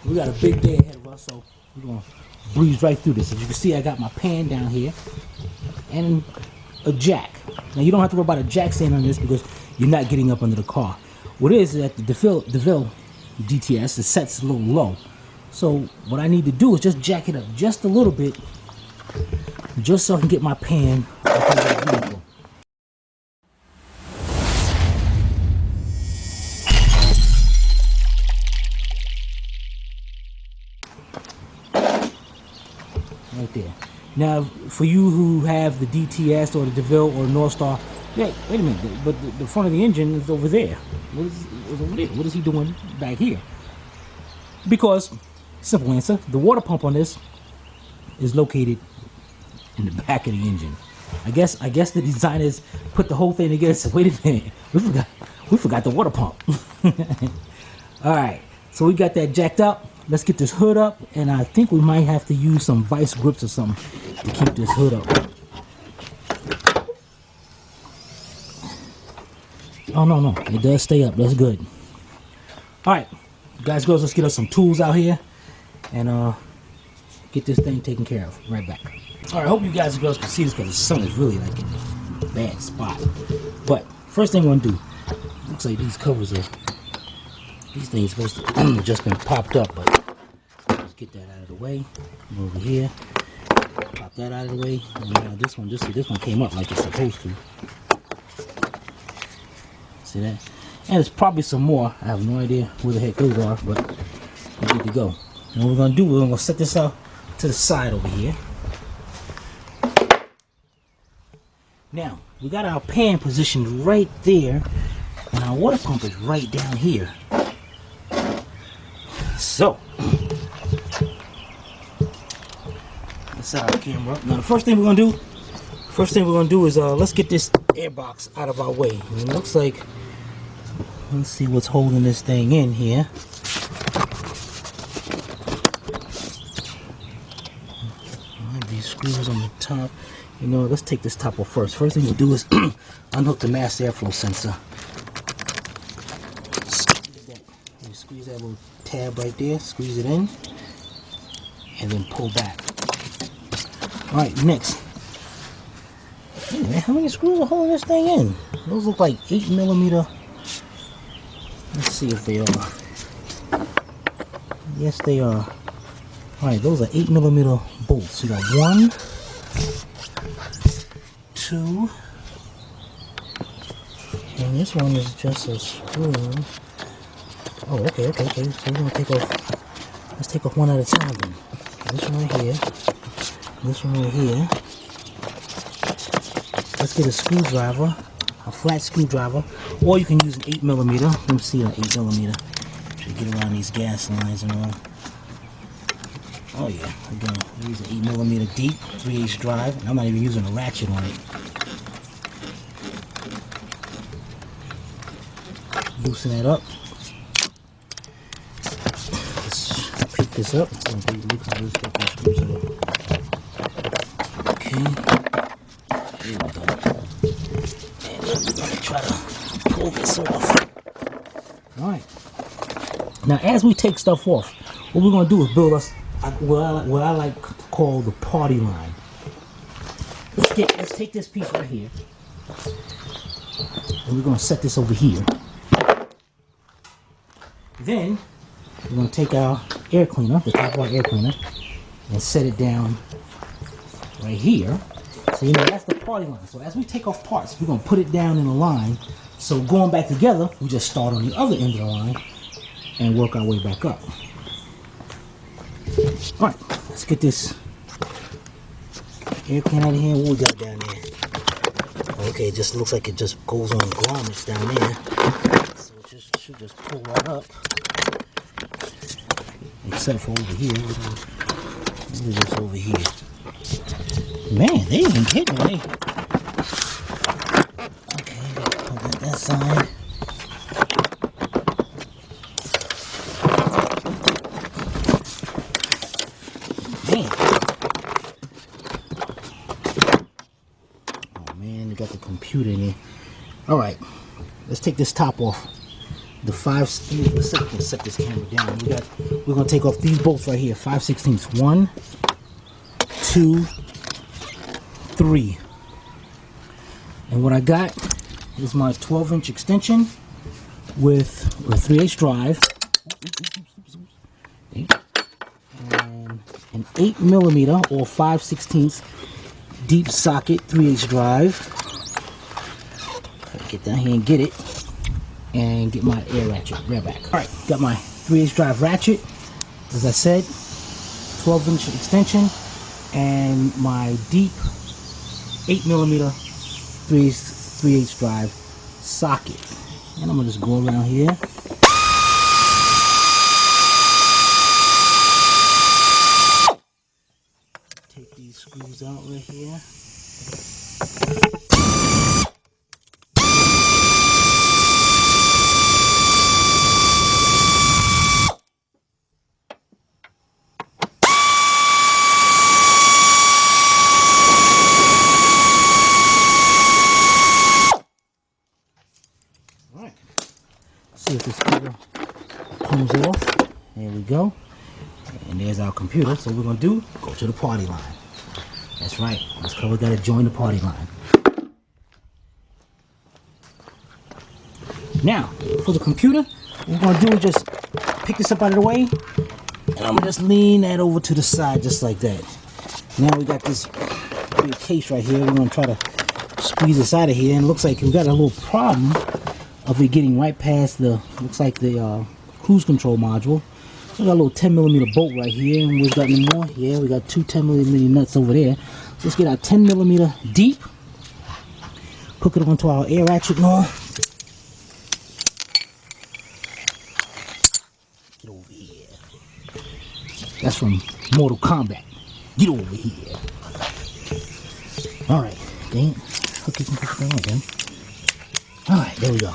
We got a big day ahead of us, so we're gonna breeze right through this. As you can see, I got my pan down here and a jack. Now you don't have to worry about a jack stand on this because you're not getting up under the car. What it is that the Deville DTS, the set's a little low. So what I need to do is just jack it up just a little bit, just so I can get my pan up under the vehicle. Right there. Now, for you who have the DTS or the Deville or North Star, yeah, wait a minute, but the front of the engine is over there. What is he doing back here? Because, simple answer, the water pump on this is located in the back of the engine. I guess the designers put the whole thing together and said, wait a minute, we forgot the water pump. Alright, so we got that jacked up. Let's get this hood up, and I think we might have to use some vice grips or something to keep this hood up. Oh, no, it does stay up. That's good. Alright, guys, girls, let's get us some tools out here and get this thing taken care of. Right back. Alright, I hope you guys and girls can see this because the sun is really like in a bad spot. But first thing we're going to do, looks like these covers are, these things supposed to have just been popped up, but let's get that out of the way. Over here, pop that out of the way. And this one, this one came up like it's supposed to. See that? And there's probably some more. I have no idea where the heck those are, but we're good to go. And what we're gonna do, we're gonna set this up to the side over here. Now, we got our pan positioned right there, and our water pump is right down here. So, let's set our camera up. Now, the first thing we're gonna do is let's get this air box out of our way. And it looks like, let's see what's holding this thing in here. These screws on the top. You know, let's take this top off first. First thing we'll do is unhook the mass airflow sensor. Squeeze that little tab right there, squeeze it in, and then pull back. Alright, next. Hey man, how many screws are holding this thing in? Those look like 8mm. Let's see if they are. Yes, they are. Alright, those are 8mm bolts. You got 1, 2, and this one is just a screw. Oh, okay. So we're gonna take off. Let's take off one at a time then. This one right here. This one right here. Let's get a screwdriver, a flat screwdriver, or you can use an 8mm. Let me see an 8mm. Should get around these gas lines and all. Oh yeah, again, use an 8mm deep, 3/8 drive. And I'm not even using a ratchet on it. Loosen that up. Let's pick this up. Okay. There we go. And we're going to try to pull this off. Alright. Now, as we take stuff off, what we're going to do is build us what I like to call the party line. Let's take this piece right here. And we're going to set this over here. Then, we're going to take our air cleaner, the top of our air cleaner, and set it down right here. So, you know, that's the party line. So, as we take off parts, we're going to put it down in a line. So, going back together, we just start on the other end of the line and work our way back up. Alright, let's get this air can out of here. What we got down there? Okay, it just looks like it just goes on grommets down there. So it should just pull right up. Except for over here. Maybe just over here. Man, they even hit me. Okay, put that side. Got the computer in here. Alright, let's take this top off. the let's set this camera down. We're gonna take off these bolts right here, 5/16. 1, 2, 3. And what I got is my 12-inch extension with a 3/8 drive and an 8mm or 5/16 deep socket 3/8 drive. Get down here and get it, and get my air ratchet rear back. All right, got my 3/8 drive ratchet, as I said, 12-inch extension, and my deep 8mm 3/8 drive socket. And I'm gonna just go around here. Take these screws out right here. See if this cover comes off. There we go. And there's our computer. So what we're gonna do, go to the party line. That's right. This cover gotta join the party line. Now, for the computer, what we're gonna do is just pick this up out of the way, and I'm gonna just lean that over to the side just like that. Now we got this big case right here. We're gonna try to squeeze this out of here, and it looks like we got a little problem of it getting right past the, looks like the cruise control module. So we got a little 10mm bolt right here, and we've got any more. Yeah, we got 2 10mm nuts over there. Let's get our 10mm deep, hook it onto our air ratchet and all. Get over here. That's from Mortal Kombat. Get over here. All right, dang it. Hook it and push it on again. All right, there we go.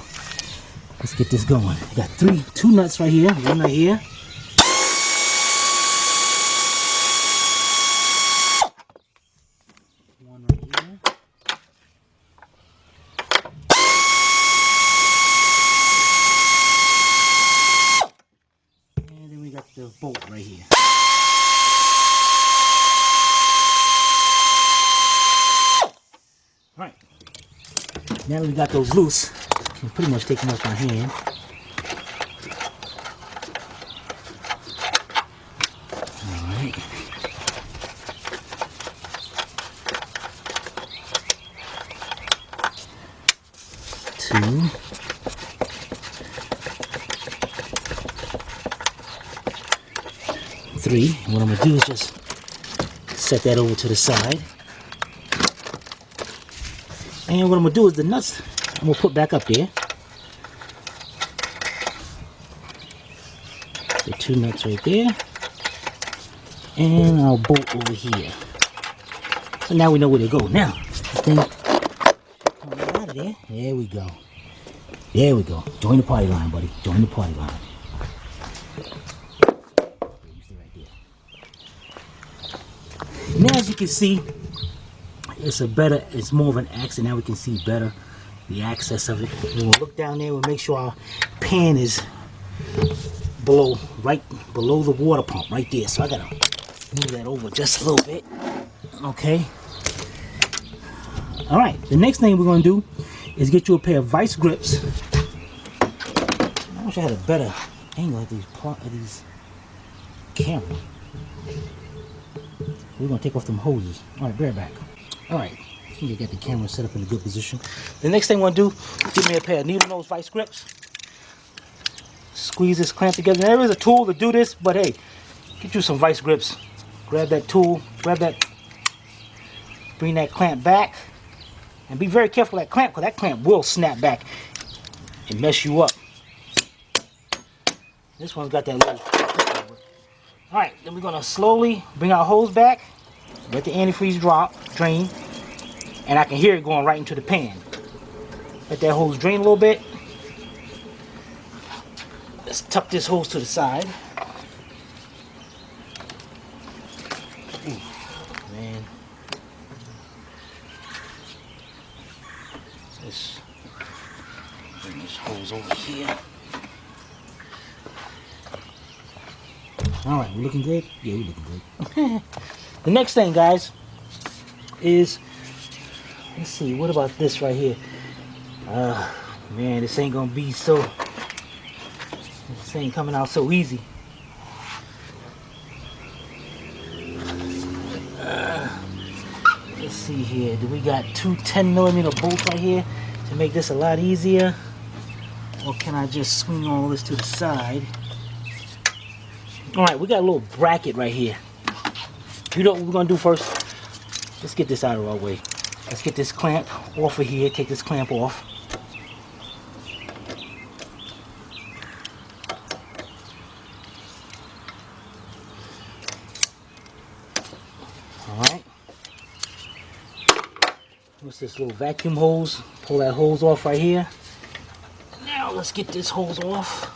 Let's get this going. We got 2 nuts right here. One right here. One right here. And then we got the bolt right here. All right. Now that we got those loose, I can pretty much take them off my hand. Alright. Two. Three. What I'm going to do is just set that over to the side. And what I'm going to do is the nuts I'm going to put back up there. The 2 nuts right there. And I'll bolt over here. So now we know where they go. Now, this thing come right out of there. There we go. There we go. Join the party line, buddy. Join the party line. Now, as you can see, it's more of an accent. Now we can see better the access of it. We'll look down there. We'll make sure our pan is right below the water pump, right there. So I gotta move that over just a little bit. Okay. All right. The next thing we're gonna do is get you a pair of vice grips. I wish I had a better angle at these cameras. We're gonna take off them hoses. All right, bear back. All right, I think I got the camera set up in a good position. The next thing I want to do, give me a pair of needle nose vice grips. Squeeze this clamp together. There is a tool to do this, but hey, get you some vice grips. Grab that tool, bring that clamp back, and be very careful with that clamp, because that clamp will snap back and mess you up. This one's got that little. All right, then we're gonna slowly bring our hose back, let the antifreeze drain, and I can hear it going right into the pan. Let that hose drain a little bit. Let's tuck this hose to the side. Ooh, man. Let's bring this hose over here. All right, we're looking good? Yeah, we're looking good. The next thing, guys, is, let's see, what about this right here? Man, this ain't gonna be so, this ain't coming out so easy. Let's see here, do we got two 10mm bolts right here to make this a lot easier? Or can I just swing all this to the side? All right, we got a little bracket right here. You know what we're gonna do first? Let's get this out of our way. Let's get this clamp off of here, take this clamp off. All right. What's this little vacuum hose? Pull that hose off right here. Now let's get this hose off.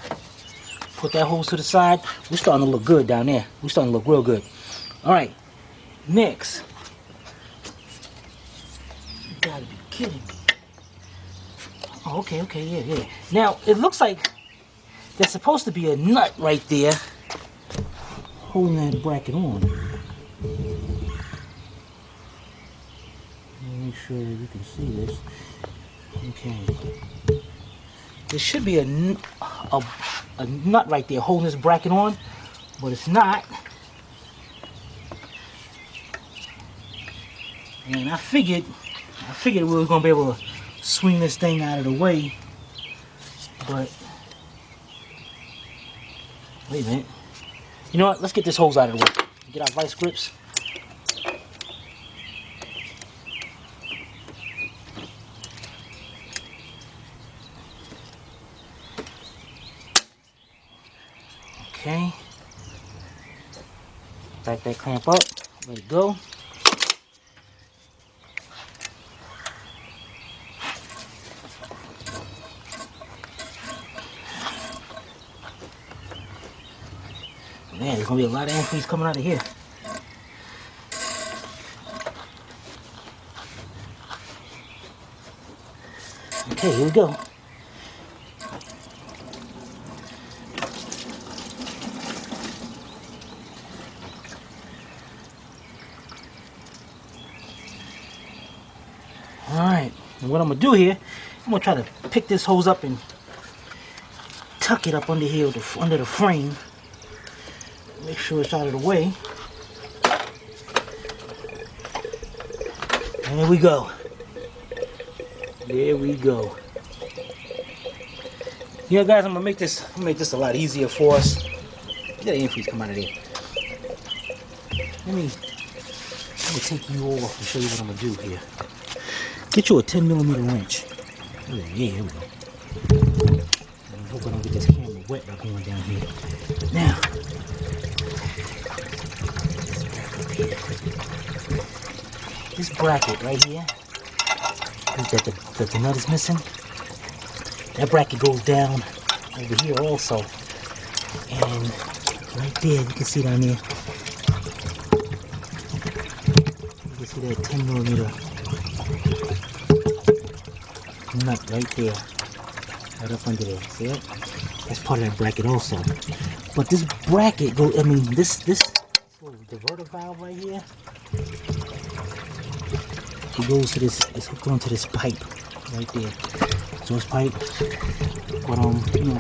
Put that hose to the side. We're starting to look good down there. We're starting to look real good. All right. Next. You gotta be kidding me. Oh, okay, yeah. Now, it looks like there's supposed to be a nut right there holding that bracket on. Make sure you can see this. Okay. There should be a nut right there holding this bracket on, but it's not. And I figured we were gonna be able to swing this thing out of the way, but wait a minute. You know what? Let's get this hose out of the way. Get our vice grips. Okay. Back that clamp up. Let it go. Man, there's gonna be a lot of antifreeze coming out of here. Okay, here we go. Alright, and what I'm gonna do here, I'm gonna try to pick this hose up and tuck it up under here, under the frame. Make sure it's out of the way. And there we go. There we go. You know, guys, I'm gonna make this a lot easier for us. Get the antifreeze come out of there. I'm gonna take you off and show you what I'm gonna do here. Get you a 10mm wrench. Yeah, here we go. I hope I don't get this camera wet by going down here. Now, this bracket right here that the nut is missing, that bracket goes down over here also, and right there you can see down there, you can see that 10mm nut right there, right up under there. See it? That's part of that bracket also. But this bracket goes, this little diverter valve right here, it goes to this, it's hooked onto this pipe right there. Exhaust pipe. But you know,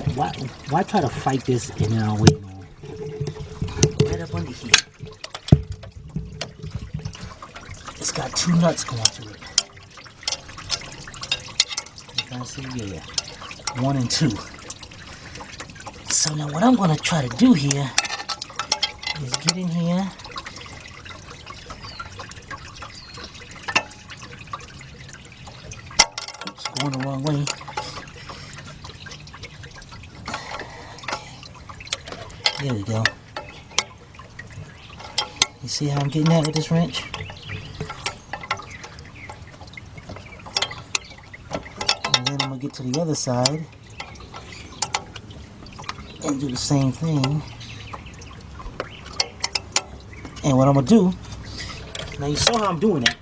why try to fight this and then I'll wait on? Right up under here. It's got two nuts going to it. You can see, yeah. 1 and 2. So now what I'm gonna try to do here is get in here. Oops, going the wrong way. There we go. You see how I'm getting at with this wrench? And then I'm gonna get to the other side and do the same thing. And what I'm gonna do, now you saw how I'm doing it.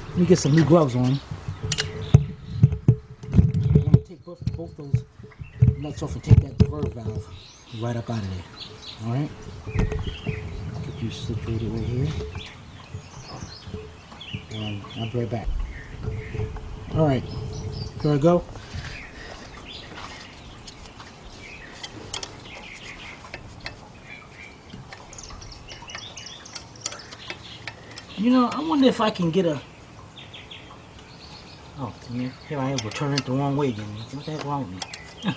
Let me get some new gloves on. I'm gonna take both those nuts off and take that divert valve right up out of there. Alright. Get you situated right here. And I'll be right back. Alright. There we go. You know, I wonder if I can get a... Oh, here I am, we're turning it the wrong way again. What the heck's wrong with me?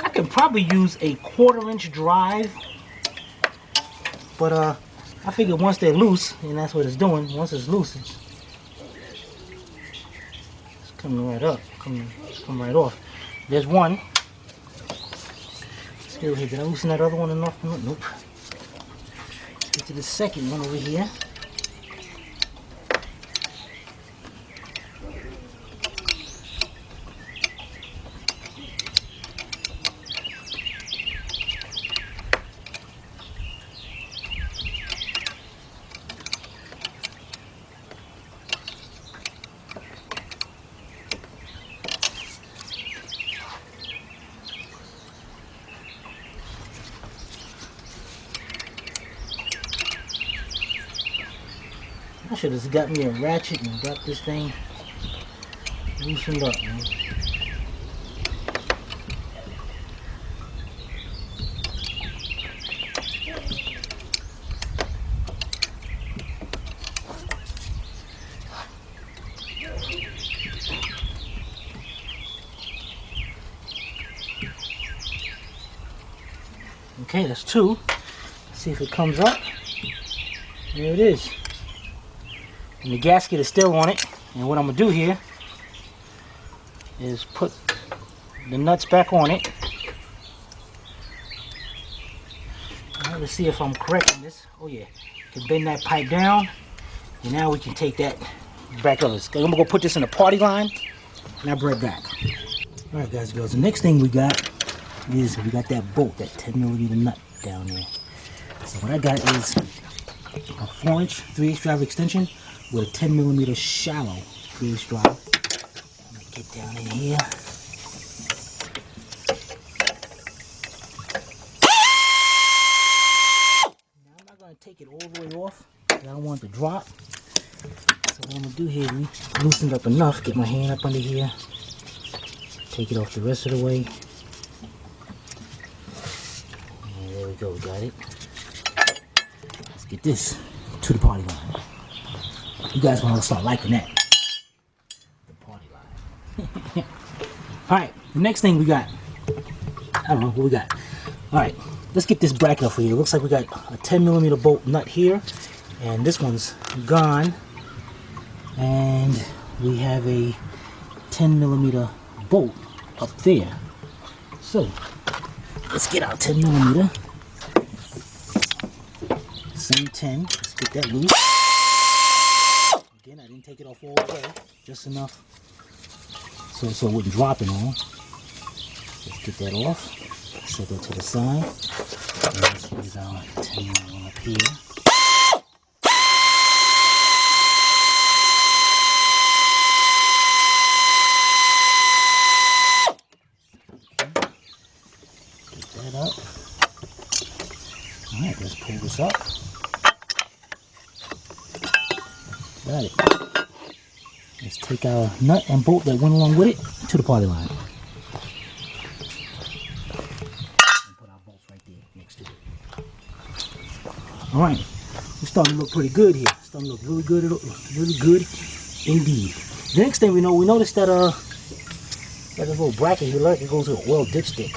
I could probably use a 1/4-inch drive, but I figured once they're loose, and that's what it's doing, once it's loose, it's coming right up, come right off. There's one. Still here. Did I loosen that other one enough? Nope. Let's get to the second one over here. I should have got me a ratchet and got this thing loosened up, man. Okay, that's two. Let's see if it comes up. There it is. And the gasket is still on it. And what I'm going to do here is put the nuts back on it. Alright, let's see if I'm correct in this. Oh yeah, you can bend that pipe down. And now we can take that back up. I'm going to go put this in the party line. And I'll be right back. Alright guys and girls, the next thing we got is we got that bolt, that 10mm nut down there. So what I got is a 4-inch 3/8 drive extension with a 10mm shallow 3/8 drive. I'm gonna get down in here. Now I'm not gonna take it all the way off. I don't want it to drop. So what I'm gonna do here is loosen it up enough, get my hand up under here, take it off the rest of the way. And there we go, we got it. Let's get this to the party line. You guys want to start liking that. The party line. Alright, the next thing we got. I don't know what we got. Alright, let's get this bracket off of here. It looks like we got a 10mm bolt nut here. And this one's gone. And we have a 10mm bolt up there. So, let's get our 10mm. Same 10. Let's get that loose. Again, I didn't take it off all the way, just enough so it wouldn't drop in all. Let's get that off. Set that to the side. And let's use our 10mm up here. Get that up. Alright, let's pull this up. Got it. Let's take our nut and bolt that went along with it to the party line. And put our bolts right there next to it. Alright, we're starting to look pretty good here. Starting to look really good indeed. The next thing we noticed that there's a little bracket here, look, it goes with an oil dipstick.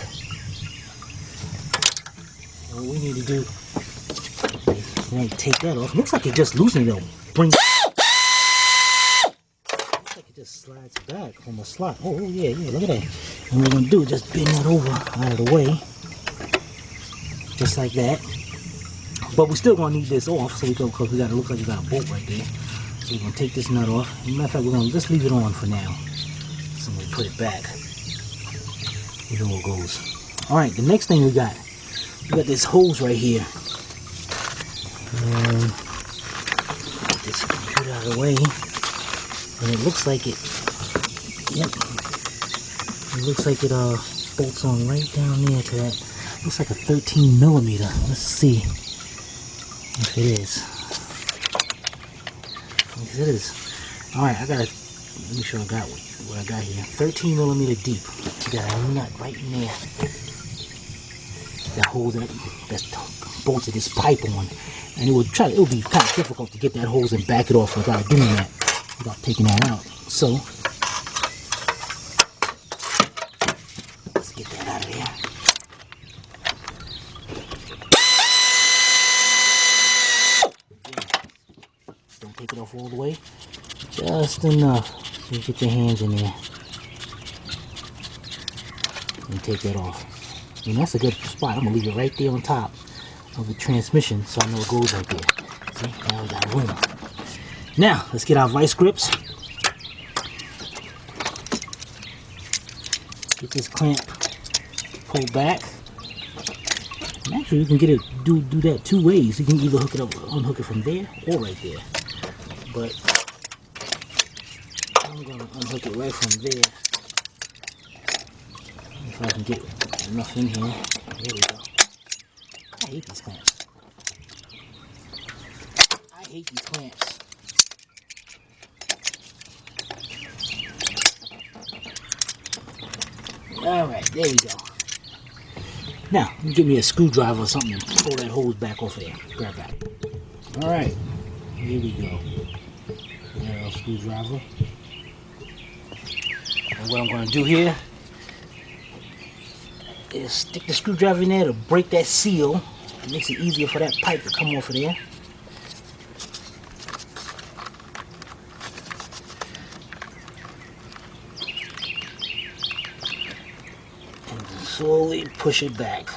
And what we need to do is we're going to take that off. Looks like it just loosened it. Bring just slides back from a slot. Oh yeah, look at that. And what we're gonna do is just bend that over out of the way, just like that. But we're still gonna need this off, so because we got it looks like we got a bolt right there. So we're gonna take this nut off. As a matter of fact, we're gonna just leave it on for now. So we put it back. You know what goes. All right, the next thing we got this hose right here. And get this computer out of the way. And it looks like it, yep, It looks like it bolts on right down there to that. Looks like a 13 millimeter. Let's see if it is. Yes, it is. All right, I gotta make sure I got what I got here. 13 millimeter deep. You got a nut right in there. That hose that's bolted this pipe on, and it would be kind of difficult to get that hose and back it off without doing that, without taking that out. So let's get that out of there. Don't take it off all the way, just enough so you get your hands in there and take that off. And that's a good spot. I'm gonna leave it right there on top of the transmission so I know it goes right there. See, now we got room. Now let's get our vice grips. Get this clamp pulled back. And actually, you can get it do that two ways. You can either hook it up, unhook it from there, or right there. But I'm gonna unhook it right from there. If I can get enough in here. There we go. I hate these clamps. I hate these clamps. Alright, there we go. Now, give me a screwdriver or something and pull that hose back off of there. Grab that. Alright, here we go. There's a screwdriver. And what I'm going to do here is stick the screwdriver in there to break that seal. It makes it easier for that pipe to come off of there. And slowly push it back.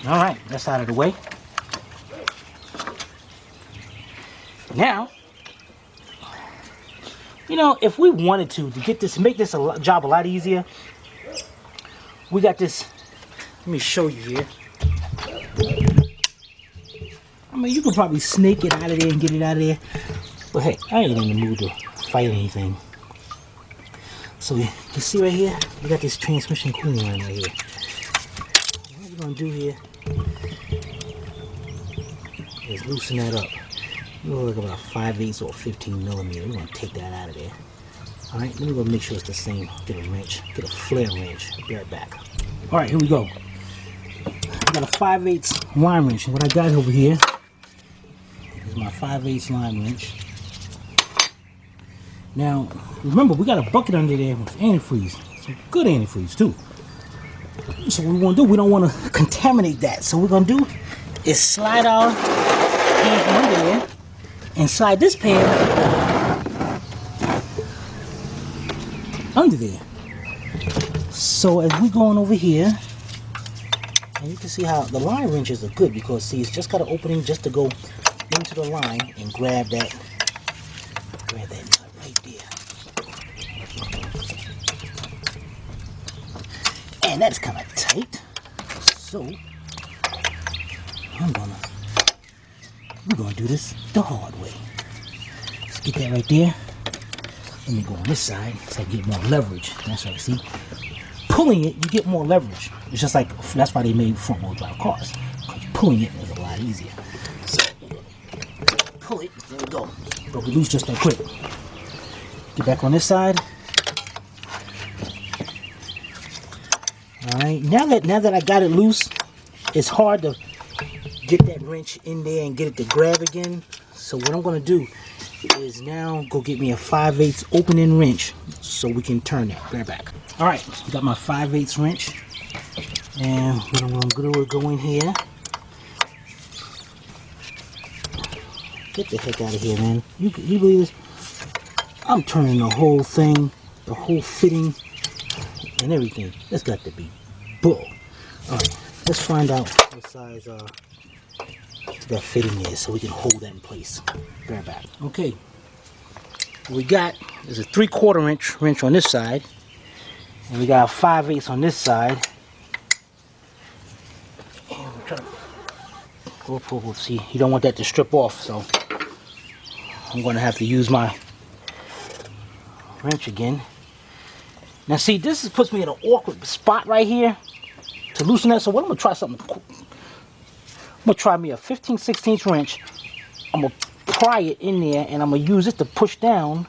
Alright, that's out of the way. Now, you know, if we wanted to get this, make this job a lot easier, we got this. Let me show you here. I mean, you could probably snake it out of there and get it out of there. But hey, I ain't in the mood to fight anything. So you see right here, we got this transmission cooling line right here. What we're gonna do here is loosen that up. We're gonna look about 5/8 or 15 millimeter. We're gonna take that out of there. All right, let me go make sure it's the same. Get a wrench, get a flare wrench. Be right back. All right, here we go. I got a 5/8 line wrench, and what I got over here is my 5/8 line wrench. Now, remember, we got a bucket under there with antifreeze. Some good antifreeze too. So what we want to do, we don't want to contaminate that. So what we're going to do is slide our pan from under there and slide this pan under there. So as we're going over here, and you can see how the line wrenches are good because see, it's just got an opening just to go into the line and grab that nut right there. And that's kind of tight. So we're gonna do this the hard way. Let's get that right there. Let me go on this side so I get more leverage. That's right, see? Pulling it, you get more leverage. It's just like, that's why they made front wheel drive cars. Because pulling it is a lot easier. So, pull it, there we go. Broke it loose just that quick. Get back on this side. Alright, now that I got it loose, it's hard to get that wrench in there and get it to grab again. So what I'm going to do is now go get me a 5/8 opening wrench so we can turn that. Right back. Alright, got my 5/8 wrench. And what I'm going to do is go in here. Get the heck out of here, man. You believe this? I'm turning the whole thing, the whole fitting and everything. That's got to be bull. Alright, let's find out what size that fitting is so we can hold that in place. Be right back. Okay, what we got is a 3/4 inch wrench on this side, and we got a 5/8 on this side. And we're trying to see, you don't want that to strip off, so I'm going to have to use my wrench again. Now see, this puts me in an awkward spot right here to loosen that. So what I'm going to try something. I'm going to try me a 15/16 wrench. I'm going to pry it in there, and I'm going to use it to push down.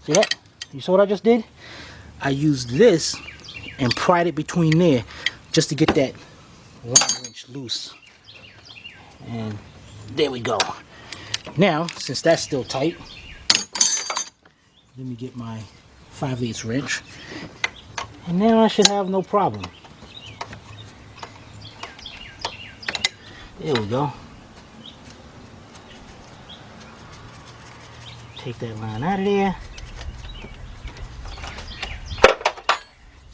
See that? You saw what I just did? I used this and pried it between there just to get that long wrench loose. And there we go. Now, since that's still tight, let me get my 5/8 wrench. And now I should have no problem. There we go. Take that line out of there.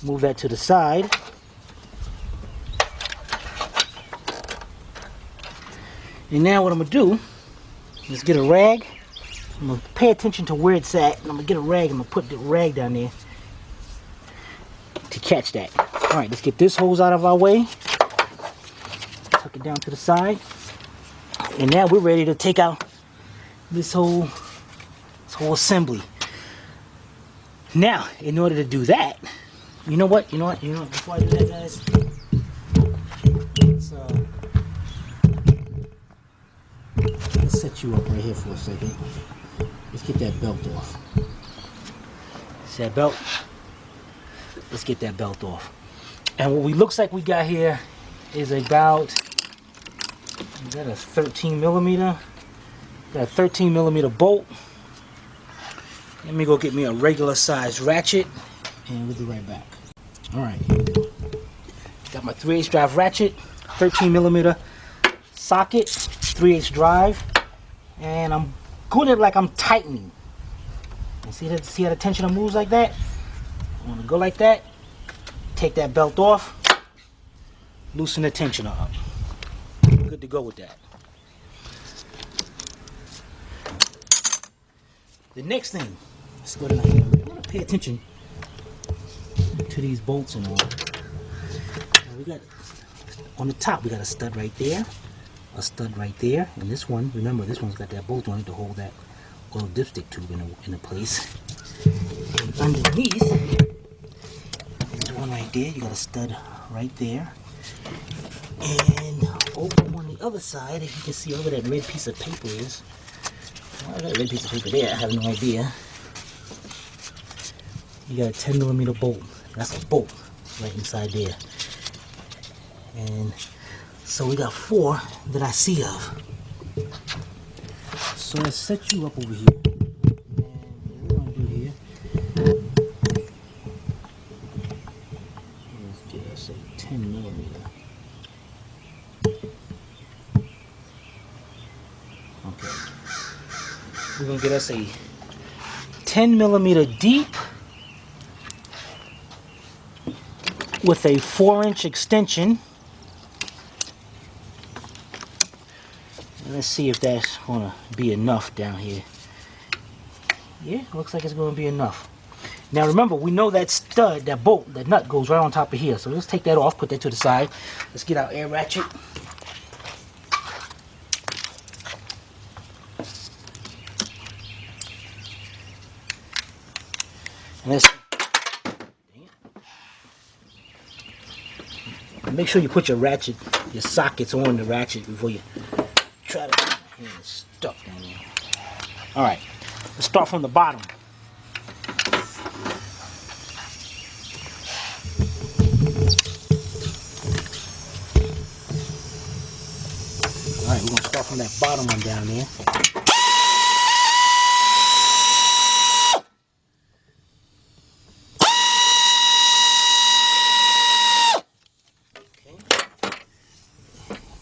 Move that to the side. And now what I'm going to do is get a rag. I'm going to pay attention to where it's at. And I'm going to get a rag. I'm going to put the rag down there to catch that. Alright, let's get this hose out of our way. Tuck it down to the side. And now we're ready to take out this whole assembly. Now, in order to do that, you know what, before I do that, guys, let's set you up right here for a second. Let's get that belt off. See that belt? Let's get that belt off. And what we looks like we got here is about, is that a 13 millimeter? Got a 13 millimeter bolt. Let me go get me a regular size ratchet, and we'll be right back. Alright, got my 3/8 drive ratchet, 13 millimeter socket, 3/8 drive, and I'm doing it like I'm tightening. You see how the tensioner moves like that? I'm gonna go like that, take that belt off, loosen the tensioner up. Good to go with that. The next thing, let's go to the hand. I'm gonna pay attention to these bolts and all. Now we got on the top, we got a stud right there, a stud right there, and this one, remember, this one's got that bolt on it to hold that oil dipstick tube in place. And underneath, there's one right there. You got a stud right there, and over on the other side, if you can see over that red piece of paper is. Why is that red piece of paper there? I have no idea. You got a 10 millimeter bolt. That's a bolt right inside there. And so we got 4 that I see of. So let's set you up over here. And what we're going to do here is get us a 10 millimeter. Okay. We're going to get us a 10 millimeter deep with a 4-inch extension. And let's see if that's going to be enough down here. Yeah, looks like it's going to be enough. Now remember, we know that stud, that bolt, that nut goes right on top of here. So let's take that off, put that to the side. Let's get our air ratchet. And let's make sure you put your ratchet, your sockets on the ratchet before you try to get your hand stuck down there. Alright, let's start from the bottom. Alright, we're going to start from that bottom one down there.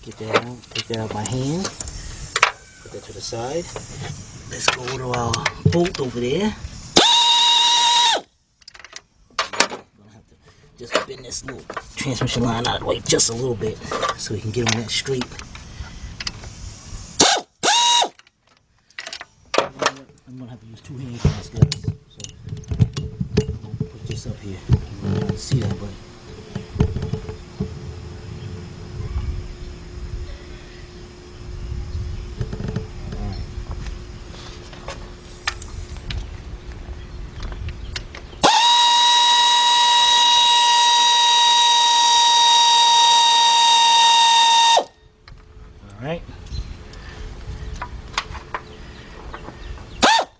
Get that out, take that out my hand, put that to the side. Let's go to our bolt over there. just bend this little transmission line out of the way just a little bit so we can get on that street. I'm gonna have to use 2 hands on this, guys. So I'm gonna put this up here. You don't see that, but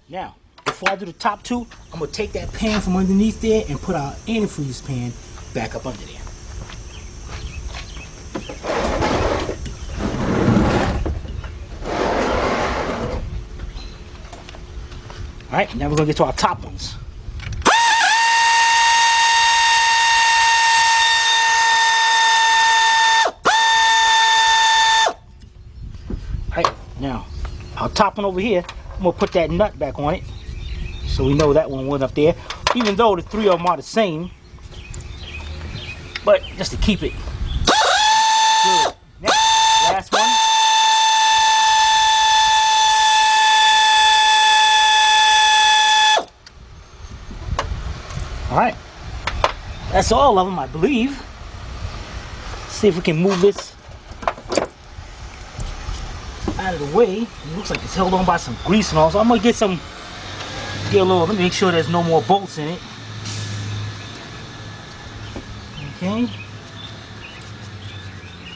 now, before I do the top 2, I'm going to take that pan from underneath there and put our antifreeze pan back up under there. Alright, now we're going to get to our top ones. Alright, now, our top one over here, I'm going to put that nut back on it so we know that one went up there, even though the 3 of them are the same, but just to keep it good. Next, last one. Alright, that's all of them, I believe. Let's see if we can move this out of the way. It looks like it's held on by some grease and all, so I'm gonna get a little, let me make sure there's no more bolts in it. Okay,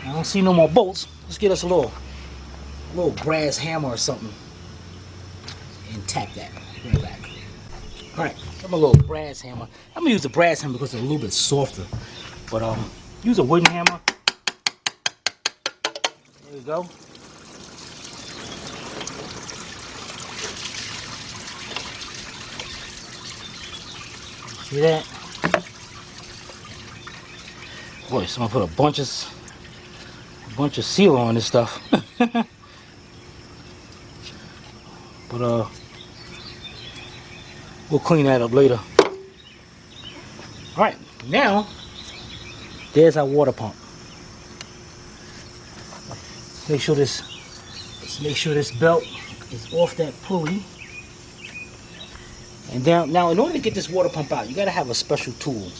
I don't see no more bolts. Let's get us a little brass hammer or something and tap that right back. All right, I'm a little brass hammer. I'm gonna use the brass hammer because it's a little bit softer, but use a wooden hammer. There we go. See that? Boy, someone put a bunch of seal on this stuff. But we'll clean that up later. All right, now there's our water pump. Let's make sure this belt is off that pulley. And down, now in order to get this water pump out, you gotta have a special tool.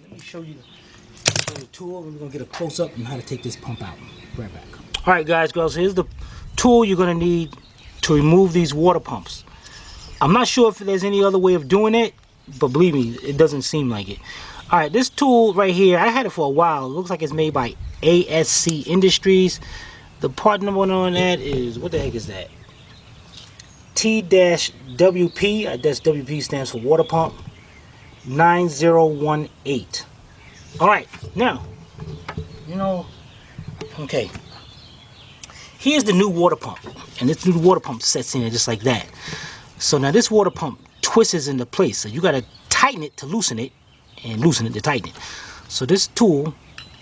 Let me show you the tool, and we're gonna get a close up on how to take this pump out. Right back. All right, guys, girls, here's the tool you're gonna need to remove these water pumps. I'm not sure if there's any other way of doing it, but believe me, it doesn't seem like it. All right, this tool right here, I had it for a while. It looks like it's made by ASC Industries. The part number on that is, what the heck is that? T-WP, that's WP stands for water pump, 9018. All right, now, okay, here's the new water pump, and this new water pump sets in there just like that. So now this water pump twists into place, so you got to tighten it to loosen it, and loosen it to tighten it. So this tool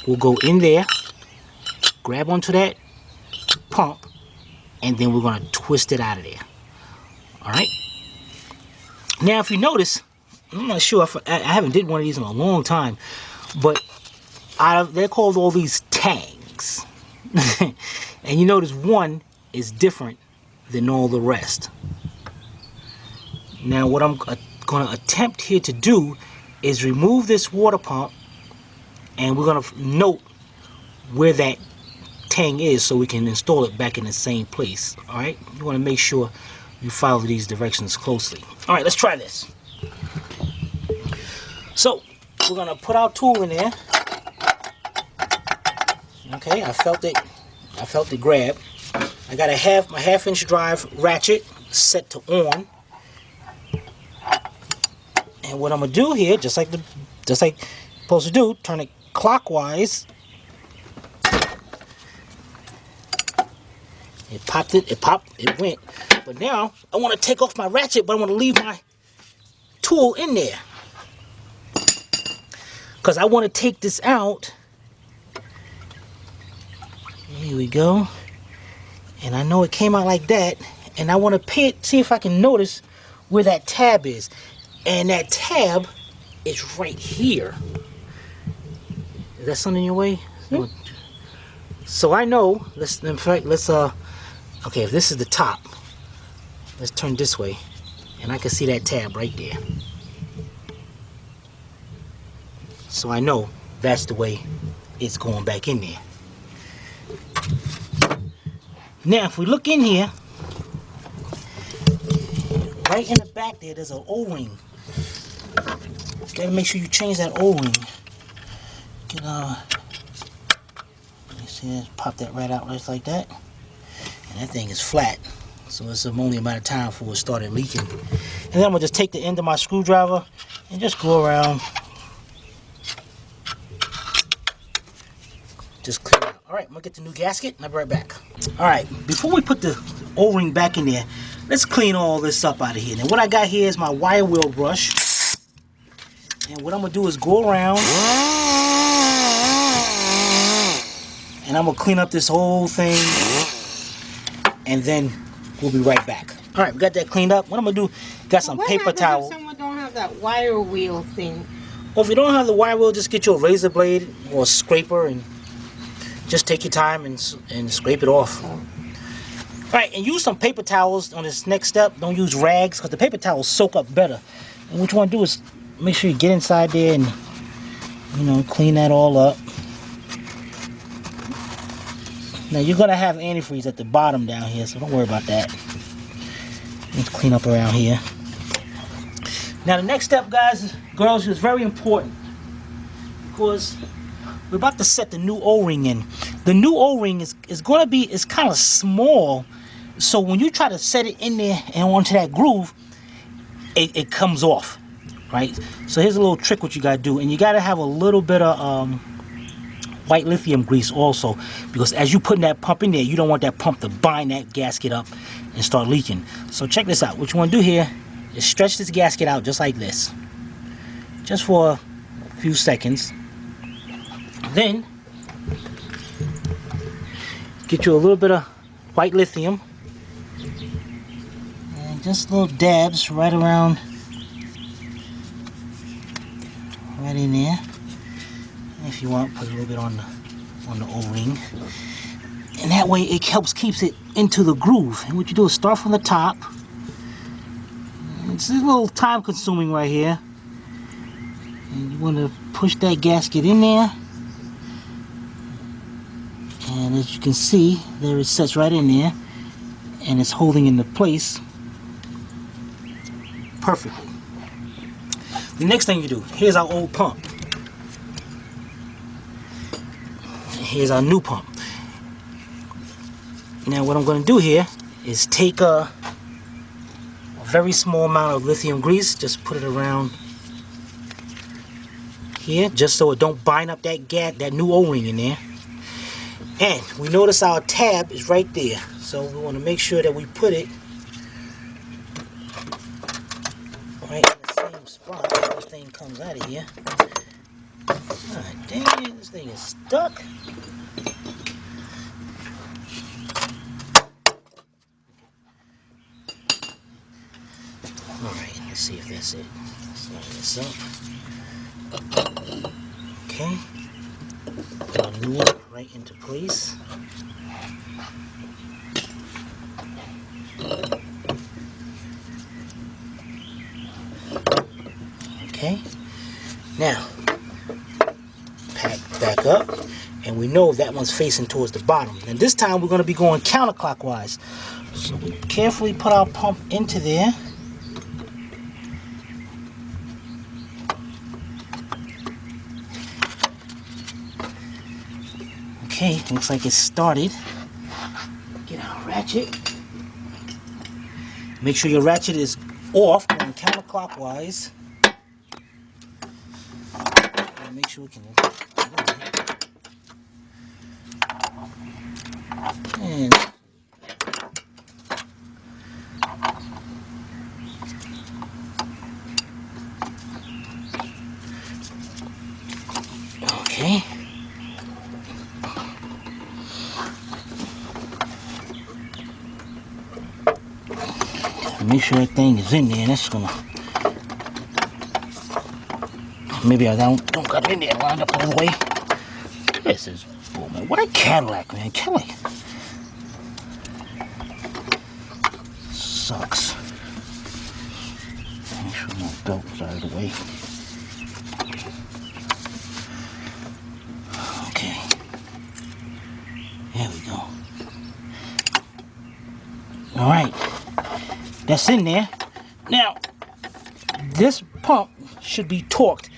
will go in there, grab onto that pump, and then we're going to twist it out of there. All right. Now, if you notice, I'm not sure if I haven't did one of these in a long time, but they're called all these tags, and you notice one is different than all the rest. Now, what I'm going to attempt here to do is remove this water pump, and we're going to note where that tang is so we can install it back in the same place. All right. You want to make sure you follow these directions closely. All right, let's try this. So we're gonna put our tool in there. Okay, I felt it grab. I got my half-inch drive ratchet set to on. And what I'm gonna do here, just like supposed to do, turn it clockwise. It popped, it went. But now, I want to take off my ratchet, but I want to leave my tool in there. Because I want to take this out. Here we go. And I know it came out like that. And I want to see if I can notice where that tab is. And that tab is right here. Is that something in your way? Hmm? So I know, in fact, okay, if this is the top, let's turn this way, and I can see that tab right there. So I know that's the way it's going back in there. Now, if we look in here, right in the back there's an O-ring. You gotta make sure you change that O-ring. You see that? Pop that right out just like that. And that thing is flat. So it's only a matter of time before it started leaking. And then I'm gonna just take the end of my screwdriver and just go around. Just clear it out. Alright, I'm gonna get the new gasket and I'll be right back. Alright, before we put the O-ring back in there, let's clean all this up out of here. Now what I got here is my wire wheel brush. And what I'm gonna do is go around and I'm gonna clean up this whole thing and then we'll be right back. Alright, we got that cleaned up. What I'm gonna do, got some paper towel. If someone don't have that wire wheel thing? Well, if you don't have the wire wheel, just get you a razor blade or a scraper and just take your time and scrape it off. Alright, and use some paper towels on this next step. Don't use rags because the paper towels soak up better. And what you want to do is make sure you get inside there and, you know, clean that all up. Now you're going to have antifreeze at the bottom down here, so don't worry about that. Let's clean up around here. Now the next step, guys, girls, is very important because we're about to set the new O-ring in. The new O-ring is going to be, it's kind of small, so when you try to set it in there and onto that groove, it comes off, right? So here's a little trick what you got to do, and you got to have a little bit of white lithium grease also, because as you putting that pump in there, you don't want that pump to bind that gasket up and start leaking. So check this out. What you want to do here is stretch this gasket out just like this, just for a few seconds. Then get you a little bit of white lithium and just little dabs right around, right in there. If you want, put a little bit on the O-ring, and that way it keeps it into the groove. And what you do is start from the top. It's a little time consuming right here, and you want to push that gasket in there. And as you can see, there it sets right in there, and it's holding into place perfectly. The next thing you do, here's our old pump. Here's our new pump. Now what I'm going to do here is take a very small amount of lithium grease, just put it around here, just so it don't bind up that new O-ring in there. And we notice our tab is right there, so we want to make sure that we put it right in the same spot. This thing comes out of here. God dang it, this thing is stuck. Alright, let's see if that's it. Let's line this up. Okay. Put our new one right into place. Okay. Now, pack back up, and we know that one's facing towards the bottom. And this time we're going to be going counterclockwise. So we carefully put our pump into there. Okay, looks like it started. Get our ratchet. Make sure your ratchet is off, going counterclockwise. And make sure we can. And okay. Make sure that thing is in there. That's gonna Maybe I don't got it in there. Lined up all the way. This is bull, man. What a Cadillac, man. Cadillac sucks. Make sure my belt is out of the way. Okay. There we go. Alright. That's in there. Now, this pump should be torqued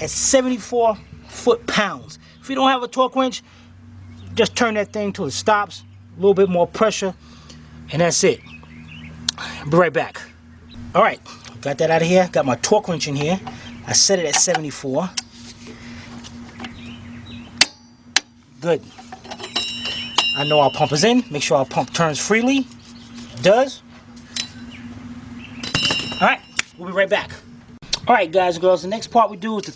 at 74 foot-pounds. If you don't have a torque wrench, just turn that thing till it stops. A little bit more pressure, and that's it. Be right back. Alright, got that out of here. Got my torque wrench in here. I set it at 74. Good. I know our pump is in. Make sure our pump turns freely. It does. Alright, we'll be right back. Alright guys and girls, the next part we do is the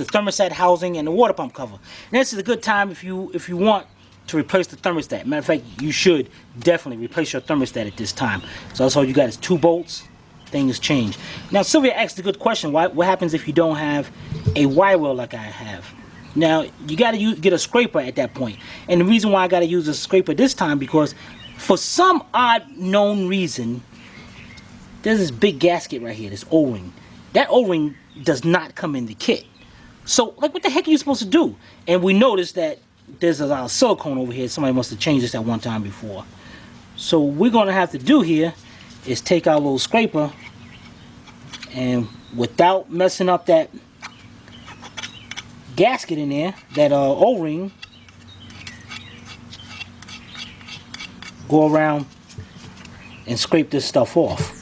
thermostat housing and the water pump cover. And this is a good time if you want to replace the thermostat. Matter of fact, you should definitely replace your thermostat at this time. So that's all you got is 2 bolts. Things change. Now Sylvia asked a good question. What happens if you don't have a wire wheel like I have? Now you got to get a scraper at that point. And the reason why I got to use a scraper this time, because for some odd known reason, there's this big gasket right here, this O-ring. That O-ring does not come in the kit. So, like, what the heck are you supposed to do? And we noticed that there's a lot of silicone over here. Somebody must have changed this at one time before. So, what we're going to have to do here is take our little scraper and, without messing up that gasket in there, that O-ring, go around and scrape this stuff off.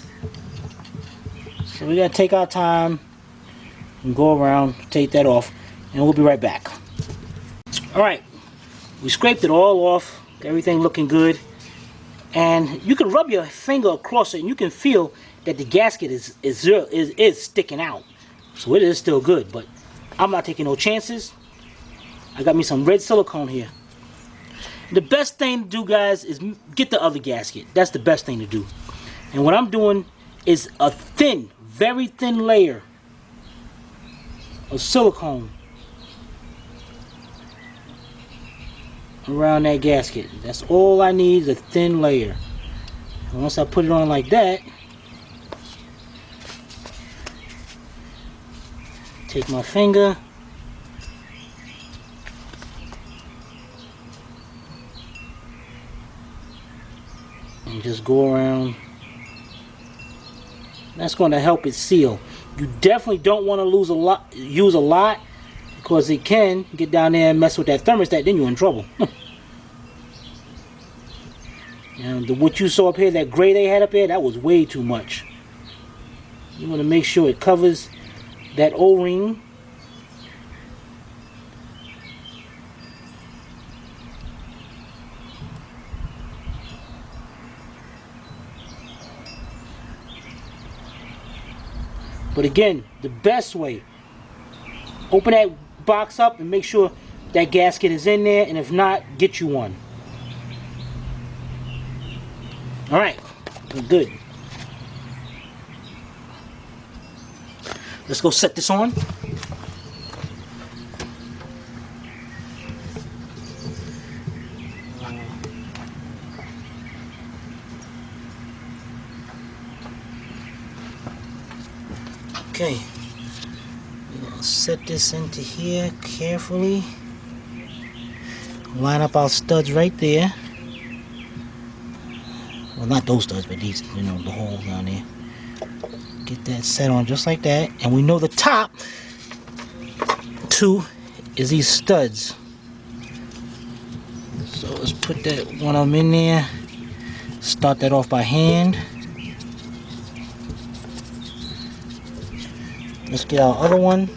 So we gotta take our time and go around, take that off, and we'll be right back. Alright, we scraped it all off, everything looking good. And you can rub your finger across it and you can feel that the gasket is sticking out. So it is still good, but I'm not taking no chances. I got me some red silicone here. The best thing to do, guys, is get the other gasket. That's the best thing to do. And what I'm doing is a thin, very thin layer of silicone around that gasket. That's all I need, is a thin layer. And once I put it on like that, take my finger and just go around. That's going to help it seal. You definitely don't want to use a lot, because it can get down there and mess with that thermostat. Then you're in trouble. And what you saw up here, that gray they had up here, that was way too much. You want to make sure it covers that O-ring. But again, the best way, open that box up and make sure that gasket is in there, and if not, get you one. Alright, good. Let's go set this on. Okay, we're gonna set this into here carefully. Line up our studs right there. Well, not those studs, but these, you know, the hole down there. Get that set on just like that. And we know the top two is these studs. So let's put that one of them in there. Start that off by hand. Let's get our other one.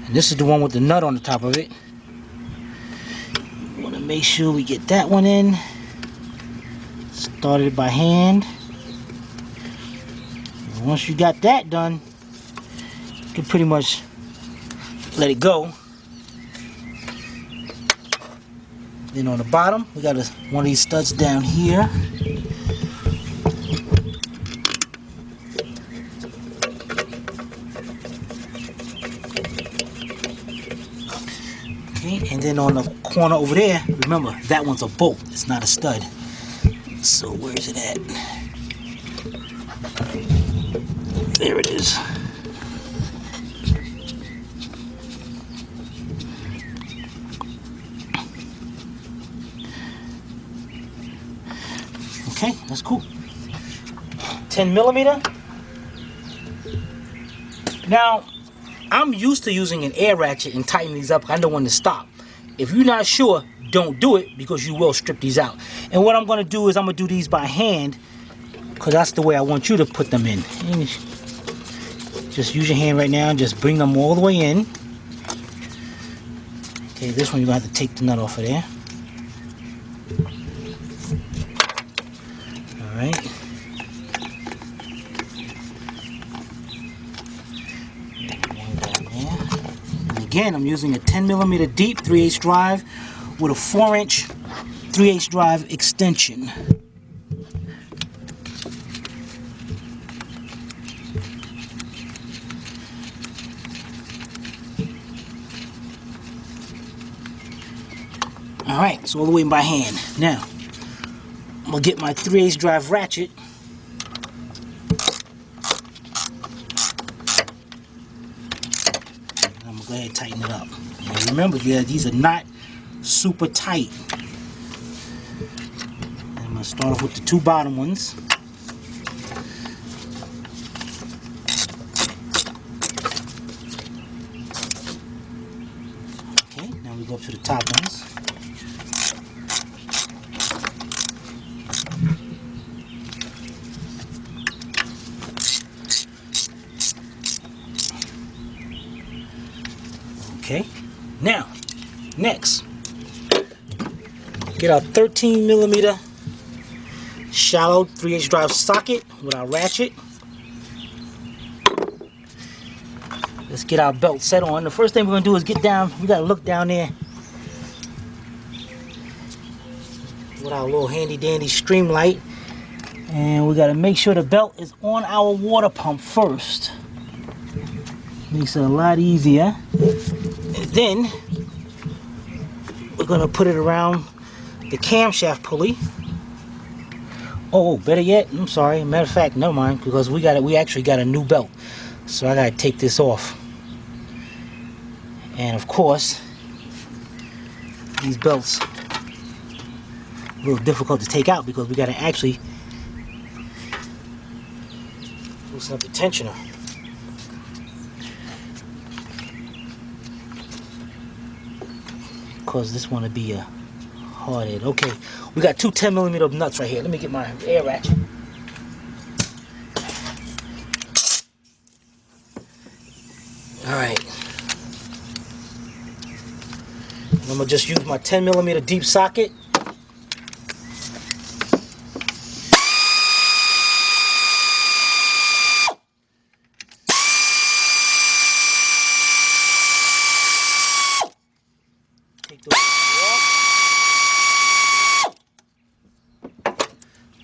And this is the one with the nut on the top of it. We want to make sure we get that one in. Start it by hand. And once you got that done, you can pretty much let it go. Then on the bottom, we got one of these studs down here. Okay, and then on the corner over there, remember, that one's a bolt. It's not a stud. So where is it at? There it is. Okay, that's cool. 10 millimeter. Now, I'm used to using an air ratchet and tighten these up. I know when to stop. If you're not sure, don't do it because you will strip these out. And what I'm going to do is I'm going to do these by hand because that's the way I want you to put them in. And just use your hand right now and just bring them all the way in. Okay, this one you're going to have to take the nut off of there. Alright. Again, I'm using a 10 millimeter deep 3/8 drive with a 4-inch 3/8 drive extension. Alright, so all the way in by hand. Now, I'm going to get my 3/8 drive ratchet. I'm going to go ahead and tighten it up. And remember, these are not super tight. And I'm going to start off with the 2 bottom ones. Okay, now we go up to the top ones. Okay, now, next, get our 13 millimeter shallow 3/8 drive socket with our ratchet. Let's get our belt set on. The first thing we're going to do is get down. We got to look down there with our little handy dandy stream light. And we got to make sure the belt is on our water pump first. Makes it a lot easier. And then we're going to put it around the camshaft pulley. Oh, better yet, I'm sorry. Matter of fact, never mind, because we actually got a new belt. So I got to take this off. And of course, these belts a little difficult to take out because we got to actually loosen up the tensioner. Cause this one to be a hard head. Okay, we got 2 10 millimeter nuts right here. Let me get my air ratchet. All right. I'm gonna just use my 10 millimeter deep socket.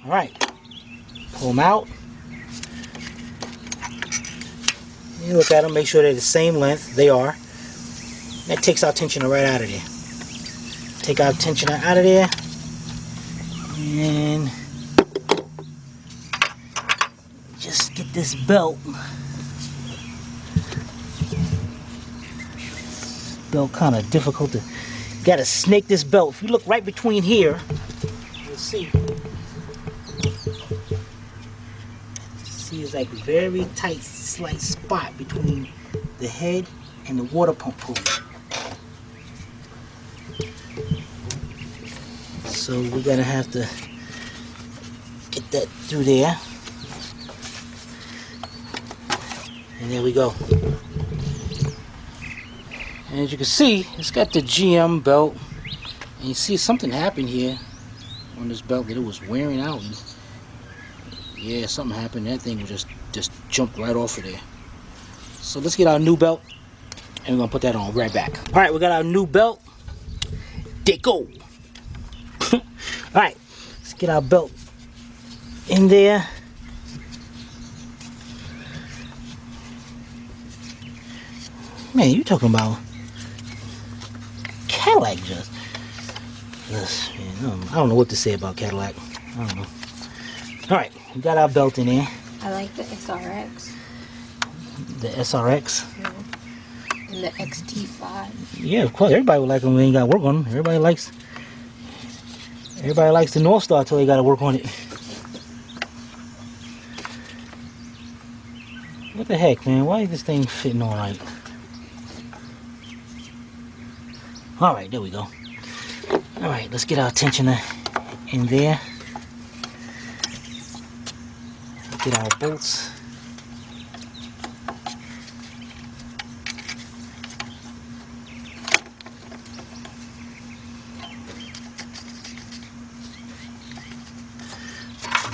Alright, pull them out. You look at them, make sure they're the same length. They are. That takes our tensioner right out of there. Take our tensioner out of there. And just get this belt. Belt kind of difficult to. Got to snake this belt. If you look right between here, you'll see. It's like a very tight, slight spot between the head and the water pump pulley. So we're gonna have to get that through there. And there we go. And as you can see, it's got the GM belt. And you see something happened here on this belt that it was wearing out. Yeah, something happened. That thing just jumped right off of there. So let's get our new belt, and we're gonna put that on right back. All right, we got our new belt. There go. All right, let's get our belt in there. Man, you talking about Cadillac just. Yes, man, I don't know what to say about Cadillac. I don't know. Alright, we got our belt in there. I like the SRX. The SRX. And the XT5. Yeah, of course. Everybody would like them when they ain't got to work on them. Everybody likes the North Star until they got to work on it. What the heck, man? Why is this thing fitting all right? Alright, there we go. Alright, let's get our tensioner in there. Get our bolts.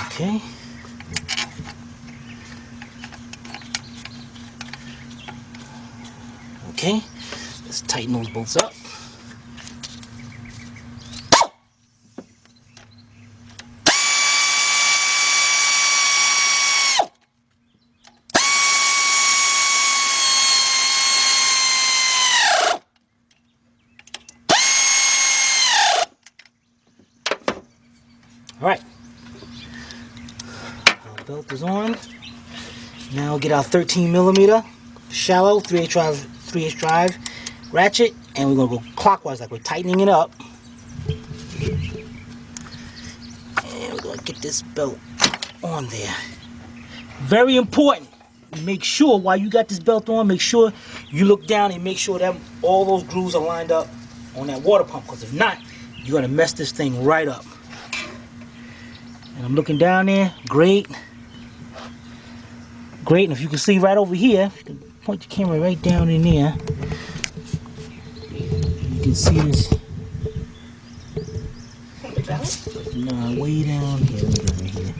Okay. Okay, let's tighten those bolts up. All right, our belt is on. Now get our 13mm shallow 3/8 drive ratchet, and we're gonna go clockwise like we're tightening it up. And we're gonna get this belt on there. Very important. Make sure while you got this belt on, make sure you look down and make sure that all those grooves are lined up on that water pump, because if not, you're gonna mess this thing right up. And I'm looking down there. Great. Great. And if you can see right over here, you can point your camera right down in there. You can see this. No, way down here. Right here.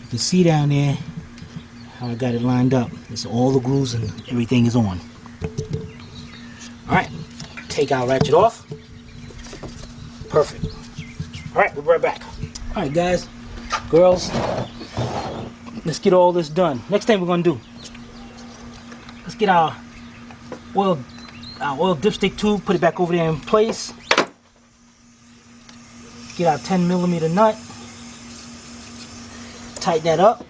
You can see down there how I got it lined up. It's all the grooves and everything is on. Alright. Take our ratchet off. Perfect. Alright, we'll be right back. Alright, guys. Girls, let's get all this done. Next thing we're gonna do, let's get our oil dipstick tube, put it back over there in place. Get our 10mm nut, tighten that up.